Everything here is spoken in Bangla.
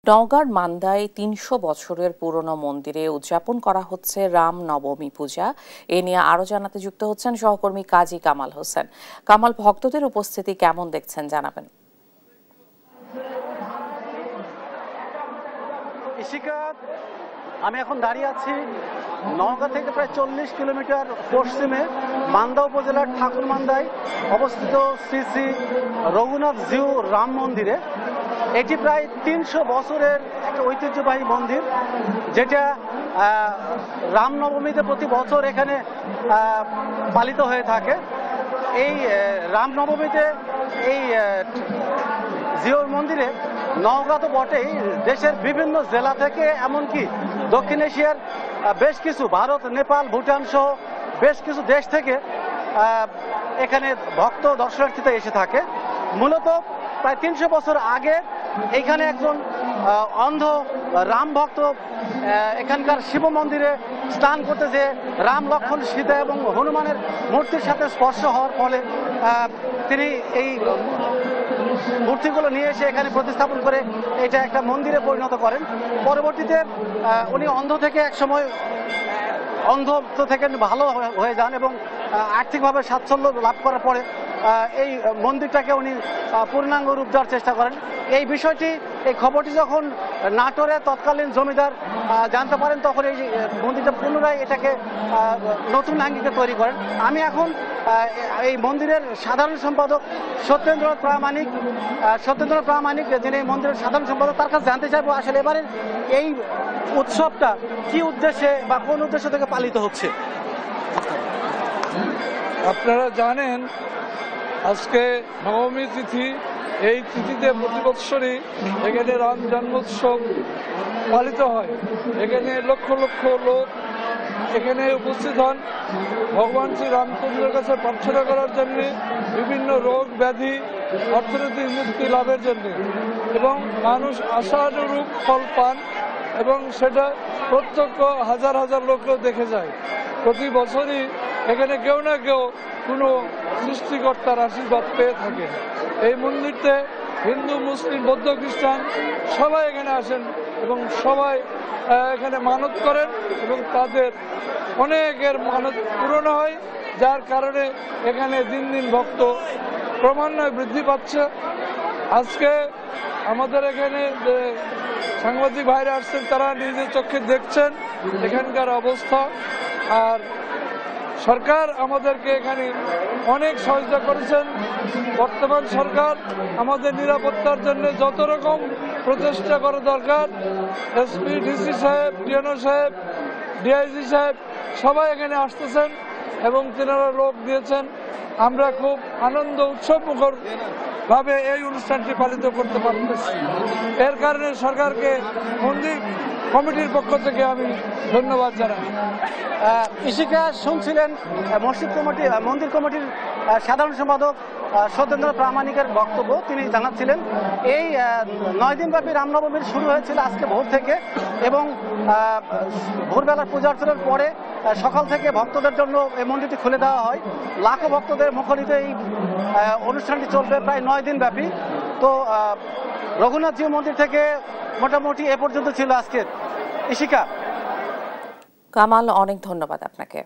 নওগাঁর মান্দায় ৩০০ বছরের পুরনো মন্দিরে উদযাপন করা হচ্ছে রাম নবমী পূজা। এ নিয়ে আরো জানাতে যুক্ত হচ্ছেন সহকর্মী কাজী কামাল হোসেন। কামাল, ভক্তদের উপস্থিতি কেমন দেখছেন জানাবেন। আমি এখন দাঁড়িয়ে আছি নওগাঁ থেকে প্রায় ৪০ কিলোমিটার পশ্চিমে মান্দা উপজেলার ঠাকুরমান্দায় অবস্থিত শ্রী শ্রী রঘুনাথ জিউ রাম মন্দিরে। এটি প্রায় ৩০০ বছরের একটা ঐতিহ্যবাহী মন্দির, যেটা রামনবমীতে প্রতি বছর এখানে পালিত হয়ে থাকে। এই রামনবমীতে এই জিউর মন্দিরে নওগাঁ তো বটেই, দেশের বিভিন্ন জেলা থেকে এমনকি দক্ষিণ এশিয়ার বেশ কিছু, ভারত, নেপাল, ভুটান সহ বেশ কিছু দেশ থেকে এখানে ভক্ত দর্শনার্থীতে এসে থাকে। মূলত প্রায় ৩০০ বছর আগে এখানে একজন অন্ধ রাম ভক্ত এখানকার শিব মন্দিরে স্নান করতে যে রাম, লক্ষ্মণ, সীতা এবং হনুমানের মূর্তির সাথে স্পর্শ হওয়ার ফলে তিনি এই মূর্তিগুলো নিয়ে এসে এখানে প্রতিস্থাপন করে এটা একটা মন্দিরে পরিণত করেন। পরবর্তীতে উনি অন্ধ থেকে একসময় অন্ধ থেকে ভালো হয়ে যান এবং আর্থিকভাবে স্বাচ্ছন্দ্য লাভ করার পরে এই মন্দিরটাকে উনি পূর্ণাঙ্গ রূপ দেওয়ার চেষ্টা করেন। এই বিষয়টি, এই খবরটি যখন নাটোরে তৎকালীন জমিদার জানতে পারেন, তখন এই মন্দিরটা পুনরায় এটাকে নতুন আঙ্গিকে তৈরি করেন। আমি এখন এই মন্দিরের সাধারণ সম্পাদক সত্যেন্দ্রনাথ প্রামাণিক, যিনি এই মন্দিরের সাধারণ সম্পাদক, তার কাছে জানতে চাইবো আসলে এবারে এই উৎসবটা কি উদ্দেশ্যে বা কোন উদ্দেশ্য থেকে পালিত হচ্ছে। আপনারা জানেন আজকে নবমী তিথি। এই তিথিতে প্রতি বৎসরই এখানে রাম জন্মোৎসব পালিত হয়। এখানে লক্ষ লক্ষ লোক এখানে উপস্থিত হন ভগবান শ্রী রামচন্দ্রের কাছে প্রার্থনা করার জন্যে, বিভিন্ন রোগ ব্যাধি, অর্থনৈতিক মুক্তি লাভের জন্যে, এবং মানুষ আশানুরূপ ফল পান এবং সেটা প্রত্যক্ষ হাজার হাজার লোকও দেখে যায়। প্রতি বছরই এখানে কেউ না কেউ কোনো সৃষ্টিকর্তার আশীর্বাদ পেয়ে থাকে। এই মন্দিরতে হিন্দু, মুসলিম, বৌদ্ধ, খ্রিস্টান সবাই এখানে আসেন এবং সবাই এখানে মানত করেন এবং তাদের অনেকের মানত পূরণ হয়, যার কারণে এখানে দিন দিন ভক্ত ক্রমান্বয়ে বৃদ্ধি পাচ্ছে। আজকে আমাদের এখানে যে সাংবাদিক ভাইরা আসছেন, তারা নিজের চোখে দেখছেন এখানকার অবস্থা। আর সরকার আমাদেরকে এখানে অনেক সহযোগিতা করেছেন। বর্তমান সরকার আমাদের নিরাপত্তার জন্য যত রকম প্রচেষ্টা করা দরকার, এসপি, ডিসি সাহেব, ডিএনও সাহেব, ডিআইজি সাহেব সবাই এখানে আসতেছেন এবং তেনারা লোক দিয়েছেন। আমরা খুব আনন্দ উৎসবমুখর ভাবে এই অনুষ্ঠানটি পালিত করতে পারতেছি। এর কারণে সরকারকে মন্দির কমিটির পক্ষ থেকে আমি ধন্যবাদ জানাই। ইশিকা শুনছিলেন মন্দির কমিটির সাধারণ সম্পাদক সত্যেন্দ্র প্রামাণিকের বক্তব্য। তিনি জানাচ্ছিলেন এই 9 দিনব্যাপী রামনবমীর শুরু হয়েছিল আজকে ভোর থেকে এবং ভোরবেলার পূজা অর্চনার পরে সকাল থেকে ভক্তদের জন্য এই মন্দিরটি খুলে দেওয়া হয়। লাখো ভক্তদের মুখরিত এই অনুষ্ঠানটি চলবে প্রায় 9 দিন ব্যাপী। তো রঘুনাথ জিউ মন্দির থেকে মোটামুটি এ পর্যন্ত ছিল আজকের। ইশিকা। কামাল, অনেক ধন্যবাদ আপনাকে।